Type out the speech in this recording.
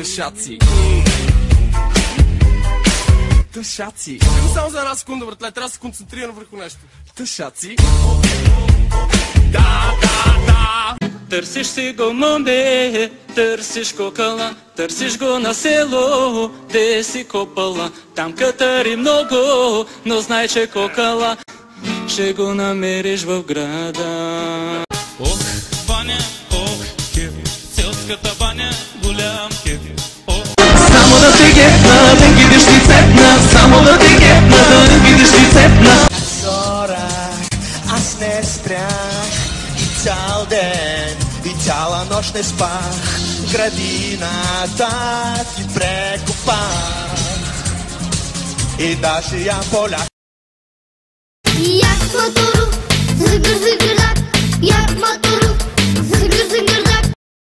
Тъшаци. Тъшаци. Само за една секунда, братле, трябва да се концентрирам върху нещо. Тъшаци. Да. Търсиш си го, момбе, търсиш кокала, търсиш го на село, де си копала. Там катари много, но знай, че кокала ще го намериш в града. Ох, баня, ох, кеф, селската баня, голям кеф. Само да те гепна, да видиш ти цепна, само да те гепна, да видиш ти цепна. Зора, аз не спрях и цял ден, и цяла нощ не спах. Градината ти прекопах и даже я полях. Як мотору, зигър, як мотору.